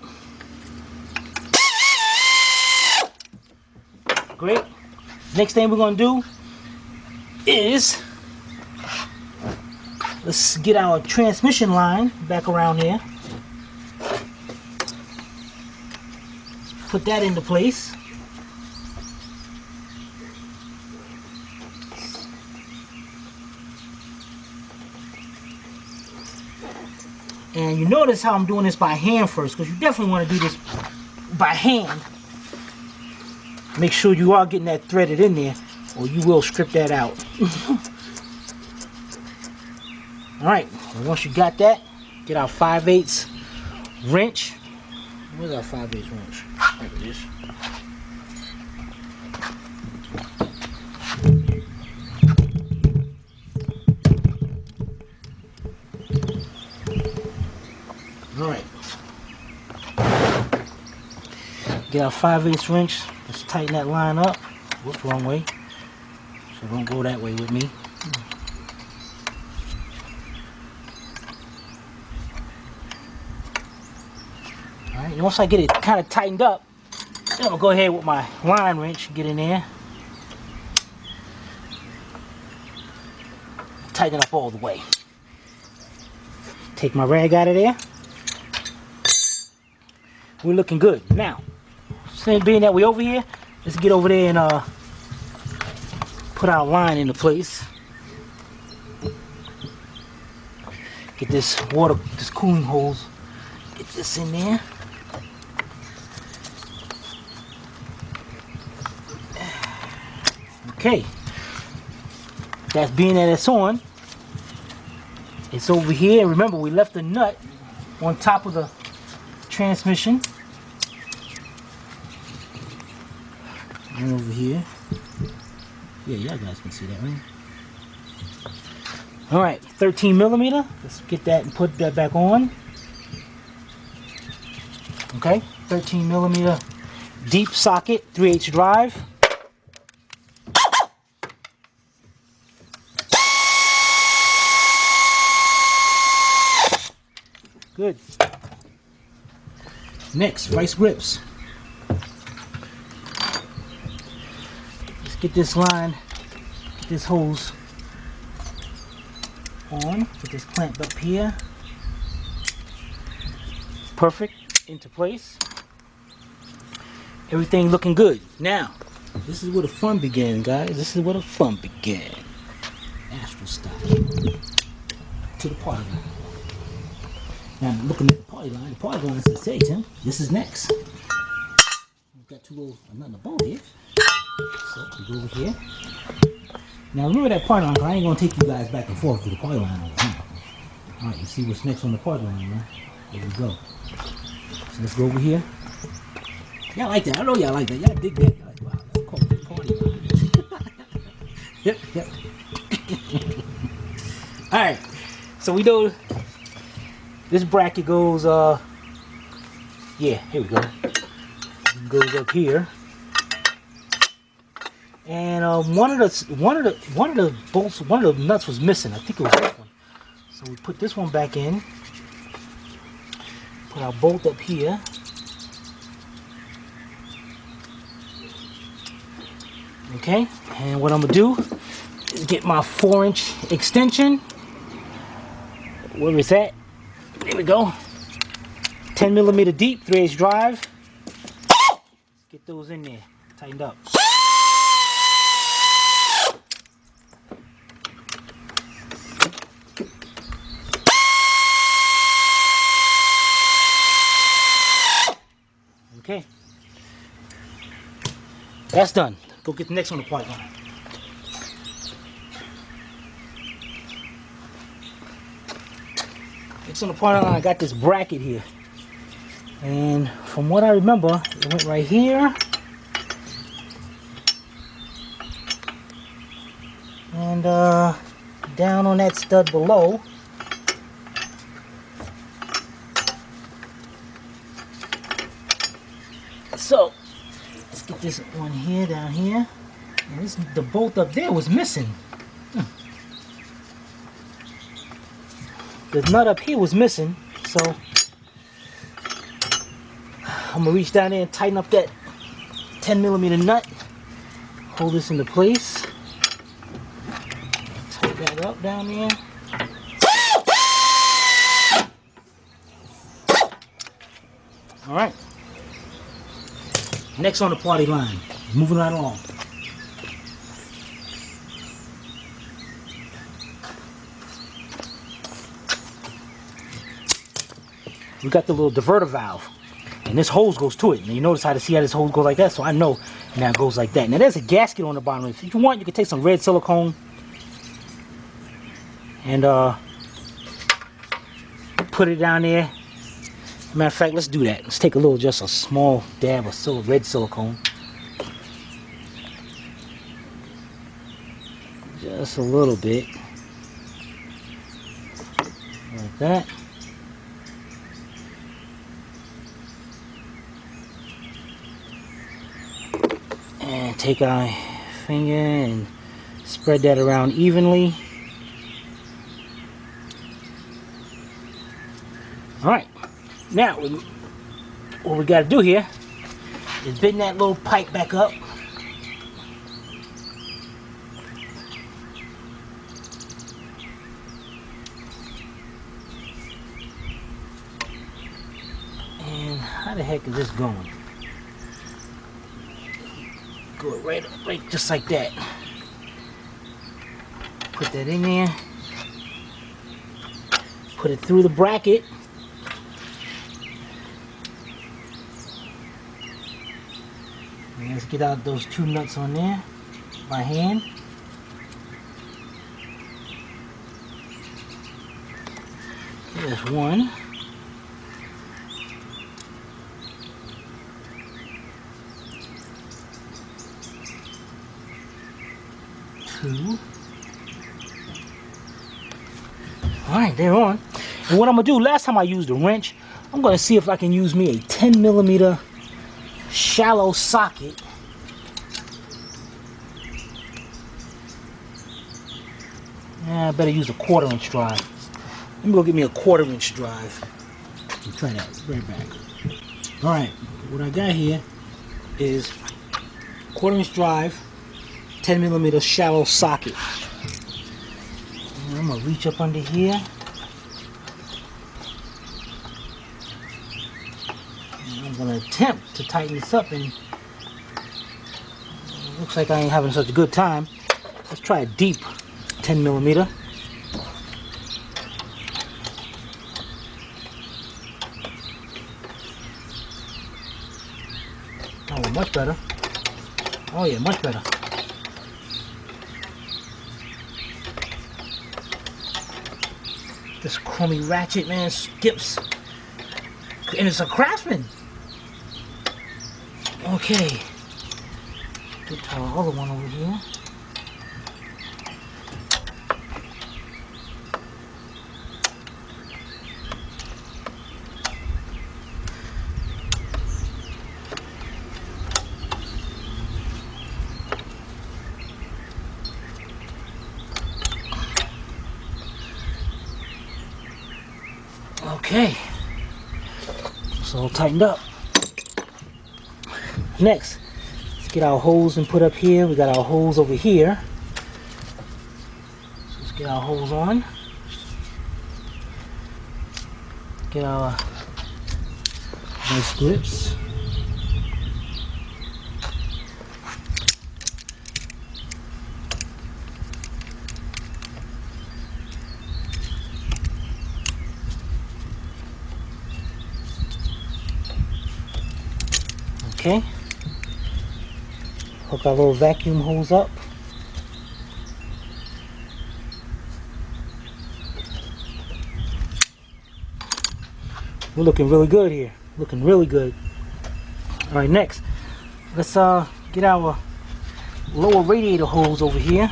Great. Next thing we're gonna do is let's get our transmission line back around here. Put that into place. And you notice how I'm doing this by hand first, because you definitely want to do this by hand. Make sure you are getting that threaded in there, or you will strip that out. Alright, once you got that, get our 5/8 wrench. Where's our 5/8 wrench? There it is. Alright. Get our 5/8 wrench. Let's tighten that line up. Whoops, wrong way. So don't go that way with me. Alright, and once I get it kind of tightened up, then I'm going to go ahead with my line wrench and get in there. Tighten it up all the way. Take my rag out of there. We're looking good. Now, since being that we over here, let's get over there and put our line into place. Get this cooling hose, get this in there. Okay, that's being that it's on. It's over here. Remember, we left the nut on top of the transmission. And over here. Yeah, y'all guys can see that, right? All right, 13mm. Let's get that and put that back on. Okay, 13mm deep socket, 3/8 drive. Good. Next, vice grips. Let's get this line, get this hose on. Get this clamp up here. Perfect. Into place. Everything looking good. Now, this is where the fun began, guys. This is where the fun began. Astral style. To the party line. Now, looking at the party line says, hey, Tim, this is next. We've got two little, another bolt here. So, we go over here. Now, remember that party line, because I ain't going to take you guys back and forth to the party line over here. Alright, you see what's next on the party line, right? There we go. So, let's go over here. Y'all like that. I know y'all like that. Y'all dig that. Y'all like, wow, that's called the party line. Yep. Alright, so we know this bracket goes, yeah, here we go. It goes up here. And one of the bolts, one of the nuts was missing. I think it was this one. So we put this one back in. Put our bolt up here. Okay, and what I'm gonna do is get my 4-inch extension. Where is that? There we go. 10mm deep, 3/8 drive. Let's get those in there, tightened up. Okay, that's done. Go get the next on the part line. Next on the part line, I got this bracket here. And from what I remember, it went right here. And down on that stud below. So, let's get this one here, down here. And this, the bolt up there was missing. The nut up here was missing, so I'm gonna reach down there and tighten up that 10mm nut. Hold this into place. Tighten that up down there. All right. Next on the party line, moving right along. We got the little diverter valve, and this hose goes to it. And you notice how this hose goes like that, so I know now it goes like that. Now there's a gasket on the bottom. If you want, you can take some red silicone and put it down there. Matter of fact, let's do that. Let's take just a small dab of red silicone. Just a little bit. Like that. And take our finger and spread that around evenly. Alright. Now, what we got to do here is bend that little pipe back up. And how the heck is this going? Go right just like that. Put that in there. Put it through the bracket. And let's get out those 2 nuts on there by hand. There's 1. Alright, they're on. And what I'm going to do, last time I used a wrench, I'm going to see if I can use me a 10mm shallow socket. Yeah, I better use a 1/4 inch drive. Let me go get me a 1/4 inch drive. We'll try that right back. All right, what I got here is 1/4" drive, 10mm shallow socket. And I'm gonna reach up under here. And I'm gonna attempt to tighten this up, and it looks like I ain't having such a good time. Let's try a deep 10mm. Oh, much better. Oh yeah, much better. This chromey ratchet, man, skips. And it's a Craftsman. Okay. Get to our other one over here. Okay, it's all tightened up. Next, let's get our hose and put up here. We got our hose over here. So let's get our hose on. Get our nice grips. Okay, hook our little vacuum hose up. We're looking really good here. Looking really good. All right, next, let's get our lower radiator hose over here.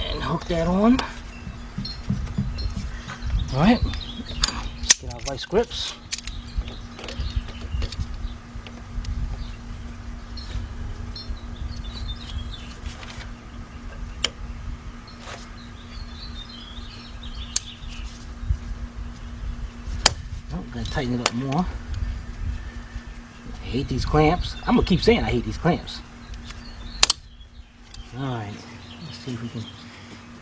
And hook that on. Alright, let's get our vice grips. Oh, gotta tighten it up more. I hate these clamps. I'm gonna keep saying I hate these clamps. Alright, let's see if we can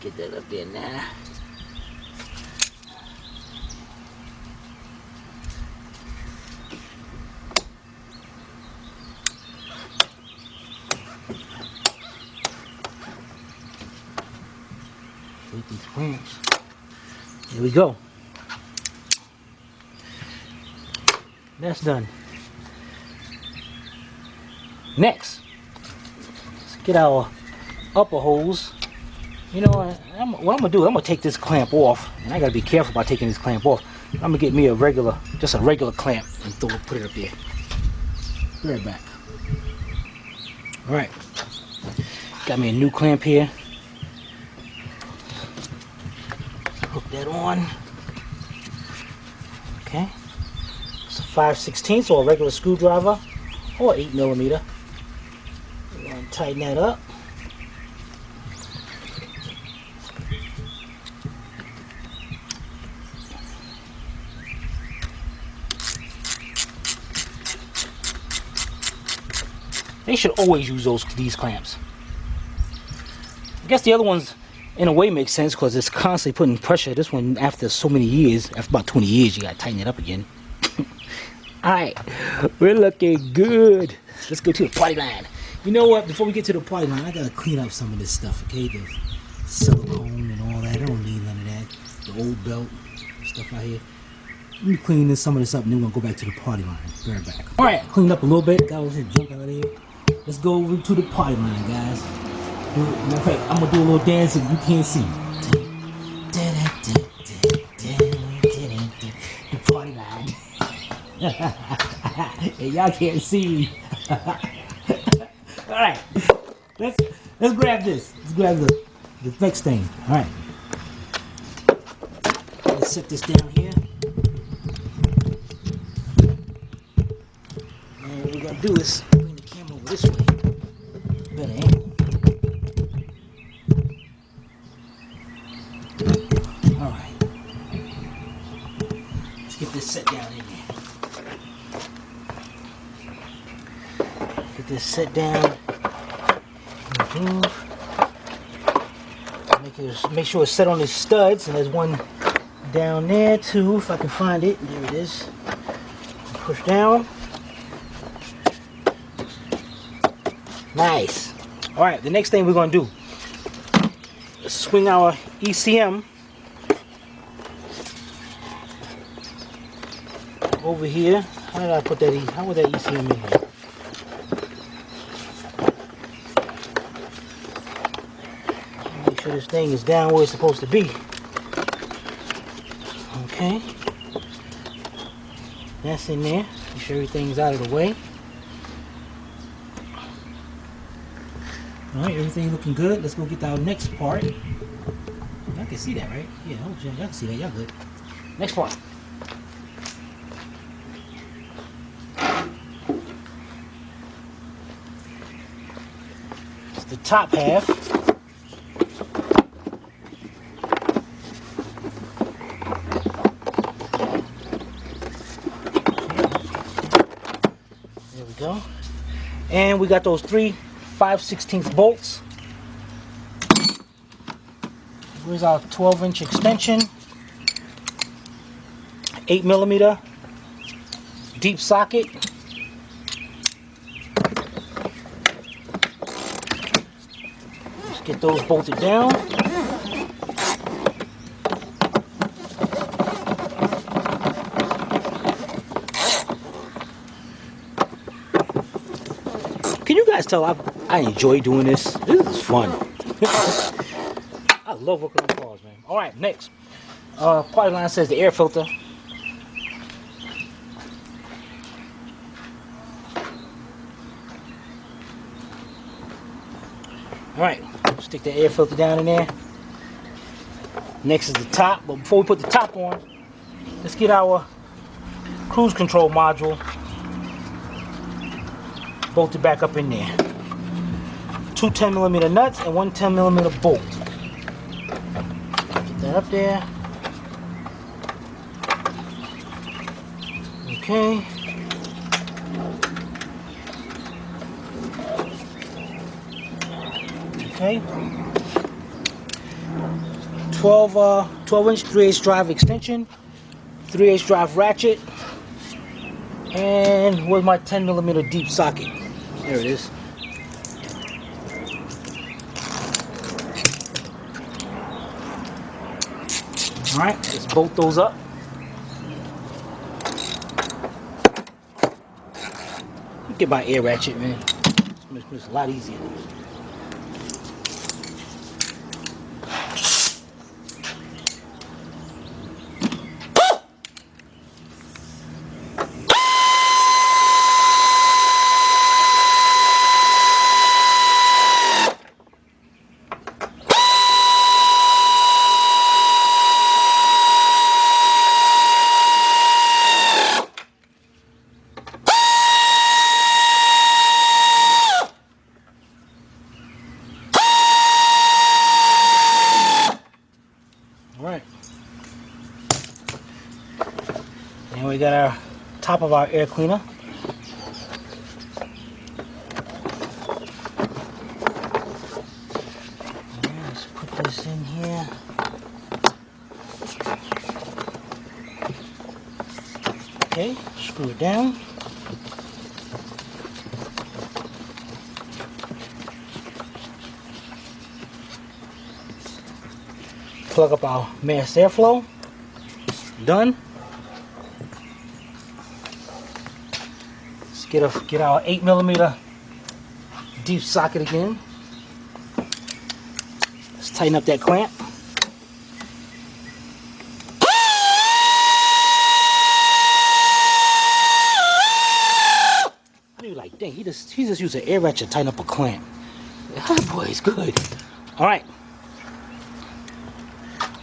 get that up there now. These clamps. Here we go. That's done. Next, let's get our upper hose. You know what I'm gonna do? I'm gonna take this clamp off, and I gotta be careful about taking this clamp off. I'm gonna get me just a regular clamp, and put it up there. Be right back. All right, got me a new clamp here. Hook that on. Okay. It's a 5/16, or a regular screwdriver, or 8mm. We're going to tighten that up. They should always use these clamps. I guess the other ones in a way makes sense because it's constantly putting pressure. This one, after so many years, after about 20 years, you gotta tighten it up again. Alright, we're looking good. Let's go to the party line. You know what? Before we get to the party line, I gotta clean up some of this stuff, okay? The silicone and all that. I don't need none of that. The old belt stuff out here. Let me clean some of this up, and then we're gonna go back to the party line. Be right back. Alright, cleaned up a little bit. Got all this junk out of there. Let's go over to the party line, guys. Matter of fact, I'm gonna do a little dance and you can't see me. The party line. Hey, y'all can't see me. All right, let's grab this. Let's grab the next thing. All right, let's set this down here. And what we're gonna do is bring the camera over this way. Better angle. Get this set down. Make sure it's set on the studs, and there's one down there too, if I can find it. There it is. Push down. Nice. All right, the next thing we're gonna do is swing our ECM over here. How did I put that? How was that ECM in here? Make sure this thing is down where it's supposed to be. Okay. That's in there. Make sure everything's out of the way. Alright, everything looking good. Let's go get our next part. Y'all can see that, right? Yeah, y'all can see that. Y'all good. Next part. It's the top half. There we go. And we got those 3 5/16 bolts. Here's our 12-inch extension, 8mm deep socket. Let's get those bolted down. Can you guys tell I enjoy doing this? This is fun. I love working on cars, man. All right, next. Part line says the air filter. All right, stick the air filter down in there. Next is the top, but before we put the top on, let's get our cruise control module bolted back up in there. 2 10mm nuts and 1 10mm bolt. Get that up there. Okay. Okay. 12-inch 3/8 drive extension, 3/8 drive ratchet, and with my 10mm deep socket. There it is. Alright, let's bolt those up. Get my air ratchet, man. It's a lot easier. And we got our top of our air cleaner. Let's put this in here. Okay, screw it down. Plug up our mass airflow. Done. Let's get our 8mm deep socket again. Let's tighten up that clamp. You're like, dang, he just used an air ratchet to tighten up a clamp. That boy is good. All right.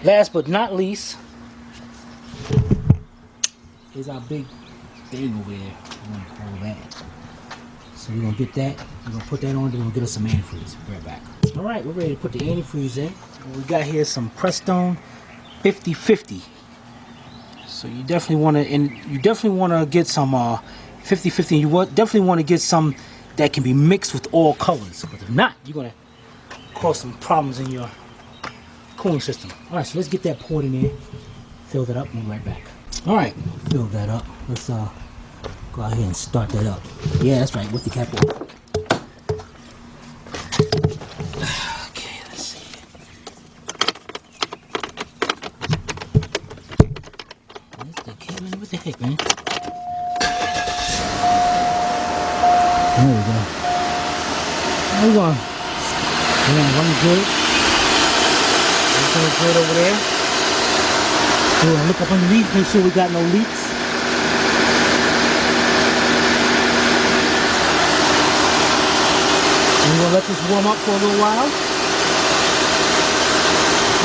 Last but not least is our big thing over there. We're gonna call that. So we're gonna get that. We're gonna put that on. Then we're gonna get us some antifreeze. Be right back. All right, we're ready to put the antifreeze in. We got here some Prestone 50/50. So you definitely want to, and you definitely want to get some 50/50. You definitely want to get some that can be mixed with all colors. But if not, you're gonna cause some problems in your cooling system. All right, so let's get that poured in there, fill that up, and we'll be right back. All right, fill that up. Let's go out here and start that up. Yeah, that's right, with the cap off. Okay, let's see. What the heck, man? There we go. How we going? Running good. Everything's good over there. We're gonna look up underneath, make sure we got no leaks. And we're gonna let this warm up for a little while.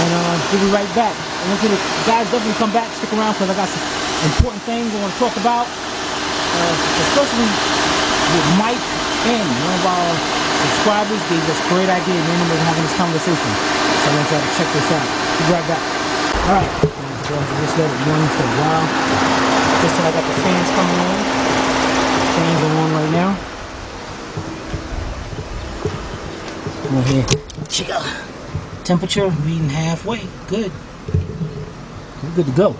And we'll be right back. I want you to guys definitely come back, stick around, because I got some important things I want to talk about. Especially with Mike and one of our subscribers gave us a great idea. Me and him was having this conversation. So I want y'all to check this out. We'll be right back. Alright. Just let it run for a while. Just till I got the fans coming on. Fans are on right now. Come on here. Check out. Temperature reading halfway. Good. We're good to go.